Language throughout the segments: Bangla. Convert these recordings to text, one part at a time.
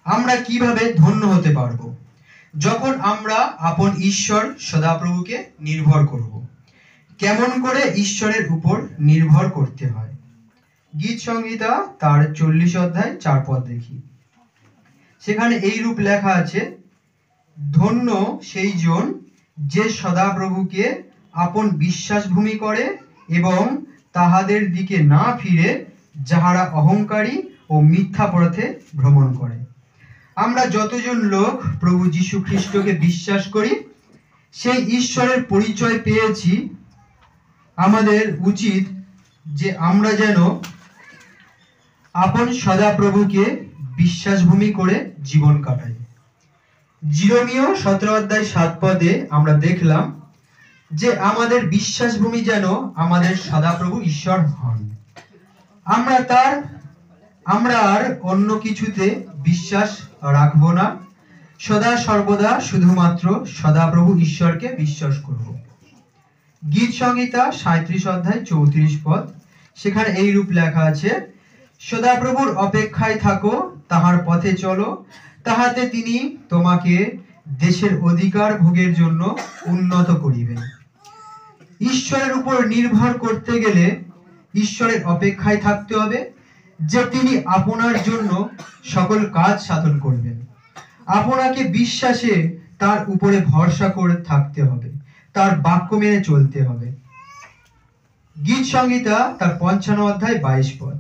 আমরা কিভাবে ধন্য হতে পারবো? যখন আমরা আপন ঈশ্বর সদাপ্রভুকে নির্ভর করব। কেমন করে ঈশ্বরের উপর নির্ভর করতে হয়? গীত সংহিতা তার 40 অধ্যায় 4 পদ দেখি। সেখানে এই রূপ লেখা আছে, ধন্য সেই জন যে সদাপ্রভুকে আপন বিশ্বাসভূমি করে এবং তাহাদের দিকে না ফিরে, যাহারা অহংকারী ও মিথ্যা পথে ভ্রমণ করে। আমরা যতজন লোক প্রভু যীশু খ্রিস্টকে বিশ্বাস করি, সেই ঈশ্বরের পরিচয় পেয়েছি, আমাদের উচিত যে আমরা যেন আপন সদাপ্রভুকে বিশ্বাসভূমি করে জীবন কাটাই। জিরোমীয় 17 অধ্যায় 7 পদে আমরা দেখলাম যে আমাদের বিশ্বাসভূমি যেন আমাদের সদাপ্রভু ঈশ্বর হন। আমরা আর অন্য কিছুতে বিশ্বাস রাখবো না, সদা সর্বদা শুধুমাত্র সদাপ্রভু ঈশ্বরকে বিশ্বাস করব। গীত সংহিতা 37 অধ্যায় 34 পদ, সেখানে এই রূপ লেখা আছে, সদাপ্রভুর অপেক্ষায় থাকো, তাহার পথে চলো, তাহাতে তিনি তোমাকে দেশের অধিকার ভোগের জন্য উন্নত করিবেন। ঈশ্বরের উপর নির্ভর করতে গেলে ঈশ্বরের অপেক্ষায় থাকতে হবে, যে তিনি আপনার জন্য সকল কাজ সাধন করবেন। আপনাকে বিশ্বাসে তার উপরে ভরসা করে থাকতে হবে, তার বাক্য মেনে চলতে হবে। গীত সংহিতা তার 55 অধ্যায় 22 পদ,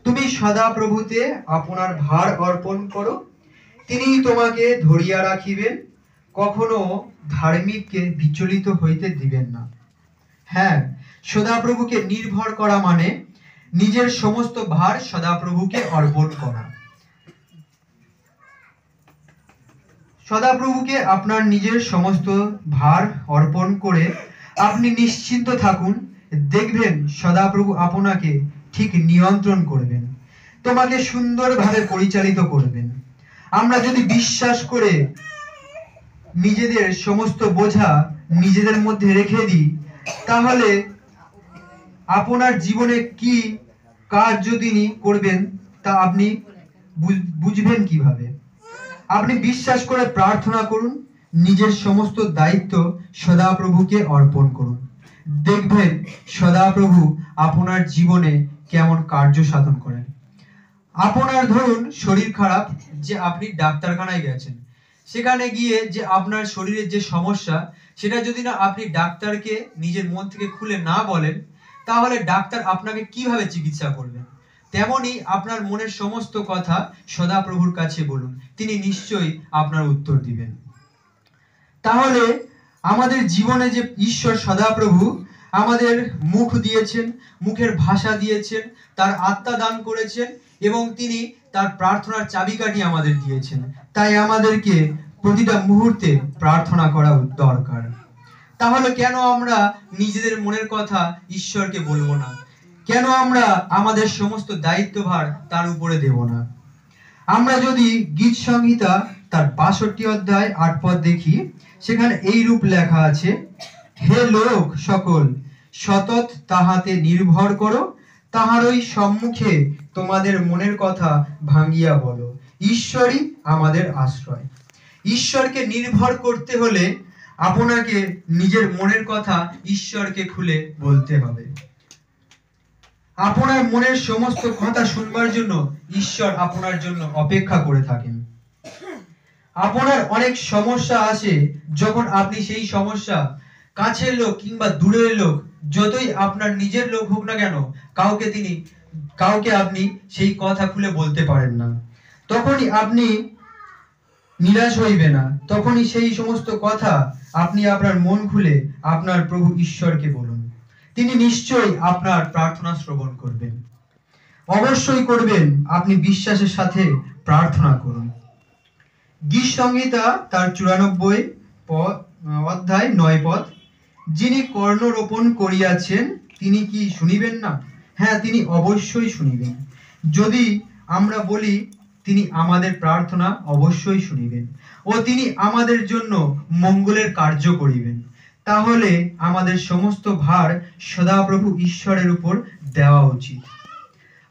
তুমি সদাপ্রভুতে আপনার ভার অর্পণ করো, তিনি তোমাকে ধরিয়া রাখিবেন, কখনো ধার্মিককে বিচলিত হইতে দিবেন না। হ্যাঁ, সদাপ্রভুকে নির্ভর করা মানে নিজের সমস্ত ভার সদাপ্রভুকে অর্পণ করা। সদাপ্রভুকে আপনার নিজের সমস্ত ভার অর্পণ করে আপনি নিশ্চিন্ত থাকুন, দেখবেন সদাপ্রভু আপনাকে ঠিক নিয়ন্ত্রণ করবেন, তোমাকে সুন্দরভাবে পরিচালিত করবেন। আমরা যদি বিশ্বাস করে নিজেদের সমস্ত বোঝা নিজেদের মধ্যে রেখে দিই, তাহলে আপনার জীবনে কি কার্য তিনি করবেন তা আপনি বুঝবেন কিভাবে? আপনি বিশ্বাস করে প্রার্থনা করুন, নিজের সমস্ত দায়িত্ব সদাপ্রভুকে অর্পণ করুন, দেখবেন সদাপ্রভু আপনার জীবনে কেমন কার্য সাধন করেন। আপনার ধরুন শরীর খারাপ, যে আপনি ডাক্তারখানায় গেছেন, সেখানে গিয়ে যে আপনার শরীরের যে সমস্যা, সেটা যদি না আপনি ডাক্তারকে নিজের মন থেকে খুলে না বলেন, তাহলে ডাক্তার আপনাকে কিভাবে চিকিৎসা করবেন? তেমনি আপনার মনের সমস্ত কথা সদাপ্রভুর কাছে বলুন, তিনি নিশ্চয়ই আপনার উত্তর দিবেন। তাহলে আমাদের জীবনে যে ঈশ্বর সদাপ্রভু আমাদের মুখ দিয়েছেন, মুখের ভাষা দিয়েছেন, তার আত্মা দান করেছেন এবং তিনি তার প্রার্থনার চাবিকাঠি আমাদের দিয়েছেন। তাই আমাদেরকে প্রতিটা মুহূর্তে প্রার্থনা করা দরকার। তাহলে কেন আমরা নিজেদের মনের কথা ঈশ্বরকে বলবো না? কেন আমরা আমাদের সমস্ত দায়িত্বভার তার উপরে দেব না? আমরা যদি গীত সংহিতা তার 62 অধ্যায় 8 পদ দেখি, সেখানে এই রূপ লেখা আছে, হে লোক সকল, সতত তাহাতে নির্ভর করো, তাহারই সম্মুখে তোমাদের মনের কথা ভাঙ্গিয়া বলো, ঈশ্বরই আমাদের আশ্রয়। ঈশ্বরকে নির্ভর করতে হলে আপনাকে নিজের মনের কথা ঈশ্বরকে খুলে বলতে হবে। আপনার মনের সমস্ত কথা শুনবার জন্য ঈশ্বর আপনার জন্য অপেক্ষা করে থাকেন। আপনার অনেক সমস্যা আসে, যখন আপনি সেই সমস্যা কাছের লোক কিংবা দূরের লোক, যতই আপনার নিজের লোক হোক না কেন, কাউকে আপনি সেই কথা খুলে বলতে পারেন না, তখনই আপনি নিরাশ হইবে না, তখনই সেই সমস্ত কথা আপনি আপনার মন খুলে আপনার প্রভু ঈশ্বরকে বলুন, তিনি নিশ্চয়ই আপনার প্রার্থনা শ্রবণ করবেন। অবশ্যই করবেন, আপনি বিশ্বাসের সাথে প্রার্থনা করুন। গীত সংহিতা তার 94 অধ্যায় 9 পদ, যিনি কর্ণ রোপণ করিয়াছেন তিনি কি শুনিবেন না? হ্যাঁ, তিনি অবশ্যই শুনিবেন। যদি আমরা বলি, তিনি আমাদের প্রার্থনা অবশ্যই শুনিবেন ও তিনি আমাদের জন্য মঙ্গলের কার্য করিবেন। তাহলে আমাদের সমস্ত ভার সদাপ্রভু ঈশ্বরের উপর দেওয়া উচিত।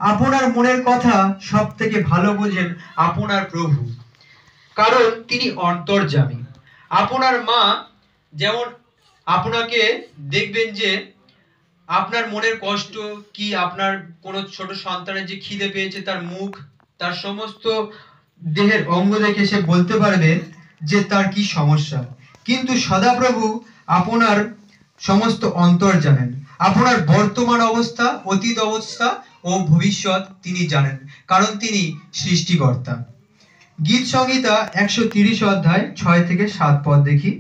আপনার মনের কথা সব থেকে ভালো বোঝেন আপনার প্রভু, কারণ তিনি অন্তর্যামী। আপনার মা যেমন আপনাকে দেখবেন যে আপনার মনের কষ্ট কি, আপনার কোনো ছোট সন্তানের যে খিদে পেয়েছে তার মুখ, তার সমস্ত দেহের অঙ্গ দেখে সে বলতে পারবে যে তার কি সমস্যা। কিন্তু সদাপ্রভু আপনার সমস্ত অন্তর জানেন, আপনার বর্তমান অবস্থা, অতীত অবস্থা ও ভবিষ্যৎ তিনি জানেন, কারণ তিনি সৃষ্টিকর্তা। গীত সংহিতা 130 অধ্যায় 6 থেকে 7 পদ দেখি।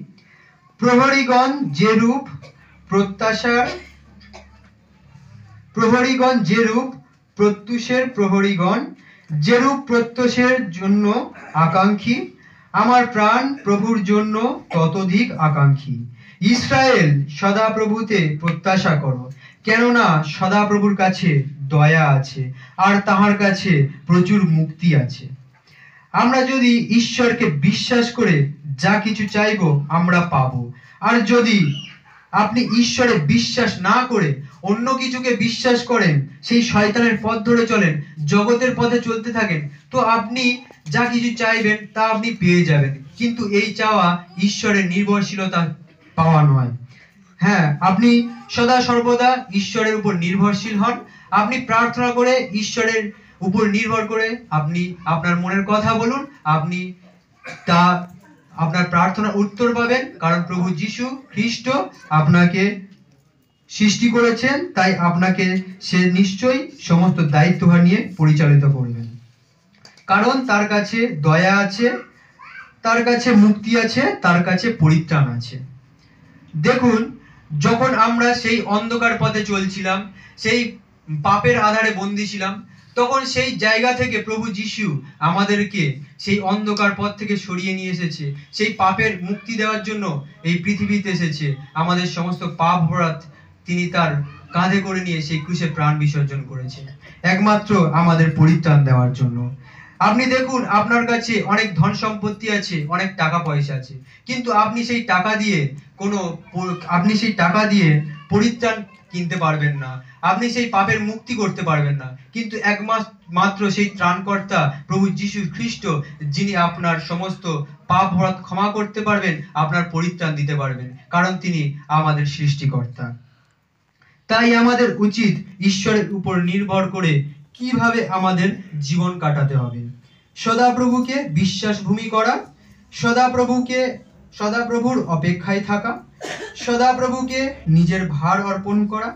প্রহরীগণ যে রূপ প্রত্যাশার, প্রহরীগণ যেরূপ প্রত্যুষের, প্রহরীগণ যেরূপ প্রত্যুষের জন্য আকাঙ্ক্ষী, আমার প্রাণ প্রভুর জন্য ততোধিক আকাঙ্ক্ষী। ইসরায়েল সদাপ্রভুতে প্রত্যাশা করো, কেননা সদাপ্রভুর কাছে দয়া আছে আর তাহার কাছে প্রচুর মুক্তি আছে। আমরা যদি ঈশ্বরকে বিশ্বাস করে যা কিছু চাইবো আমরা পাবো। আর যদি আপনি ঈশ্বরে বিশ্বাস না করে অন্য কিছুকে বিশ্বাস করেন, সেই শয়তানের পথ ধরে চলেন, জগতের পথে চলতে থাকেন, তো আপনি যা কিছু চাইবেন তা আপনি পেয়ে যাবেন, কিন্তু এই চাওয়া ঈশ্বরের নির্ভরশীলতা পাওয়া নয়। হ্যাঁ, আপনি সদা সর্বদা ঈশ্বরের উপর নির্ভরশীল হন। আপনি প্রার্থনা করে ঈশ্বরের উপর নির্ভর করে আপনি আপনার মনের কথা বলুন, আপনি তা আপনার প্রার্থনার উত্তর পাবেন, কারণ প্রভু যীশু খ্রিস্ট আপনাকে সৃষ্টি করেছেন, তাই আপনাকে সে নিশ্চয়ই সমস্ত দায়িত্বভার নিয়ে পরিচালিত করবেন, কারণ তার কাছে দয়া আছে, তার কাছে মুক্তি আছে, তার কাছে পরিত্রাণ আছে। দেখুন, যখন আমরা সেই অন্ধকার পথে চলছিলাম, সেই পাপের আধারে বন্দী ছিলাম, তখন সেই জায়গা থেকে প্রভু যীশু আমাদেরকে সেই অন্ধকার পথ থেকে সরিয়ে নিয়ে এসেছে, সেই পাপের মুক্তি দেওয়ার জন্য এই পৃথিবীতে এসেছে। আমাদের সমস্ত পাপ অপরাধ তিনি তার কাঁধে করে নিয়ে সেই ক্রুশে প্রাণ বিসর্জন করেছে, একমাত্র আমাদের পরিত্রাণ দেওয়ার জন্য। আপনি দেখুন, আপনার কাছে অনেক ধন সম্পত্তি আছে, অনেক টাকা পয়সা আছে, কিন্তু আপনি সেই টাকা দিয়ে পরিত্রাণ কিনতে পারবেন না, আপনি সেই পাপের মুক্তি করতে পারবেন না, কিন্তু একমাত্র সেই ত্রাণকর্তা প্রভু যীশু খ্রিস্ট, যিনি আপনার সমস্ত পাপ অপরাধ ক্ষমা করতে পারবেন, আপনার পরিত্রাণ দিতে পারবেন, কারণ তিনি আমাদের সৃষ্টিকর্তা। তাই আমাদের উচিত ঈশ্বরের উপর নির্ভর করে কিভাবে আমাদের জীবন কাটাতে হবে। সদাপ্রভুকে বিশ্বাস ভূমি করা, সদাপ্রভুর অপেক্ষায় থাকা, সদাপ্রভুকে নিজের ভার অর্পণ করা,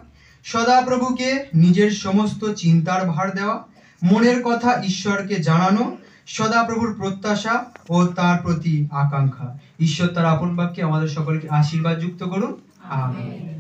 সদাপ্রভুকে নিজের সমস্ত চিন্তার ভার দেওয়া, মনের কথা ঈশ্বরকে জানানো, সদাপ্রভুর প্রত্যাশা ও তার প্রতি আকাঙ্ক্ষা। ঈশ্বর তার আপন বাক্যে আমাদের সকলকে আশীর্বাদ যুক্ত করুন। আমেন।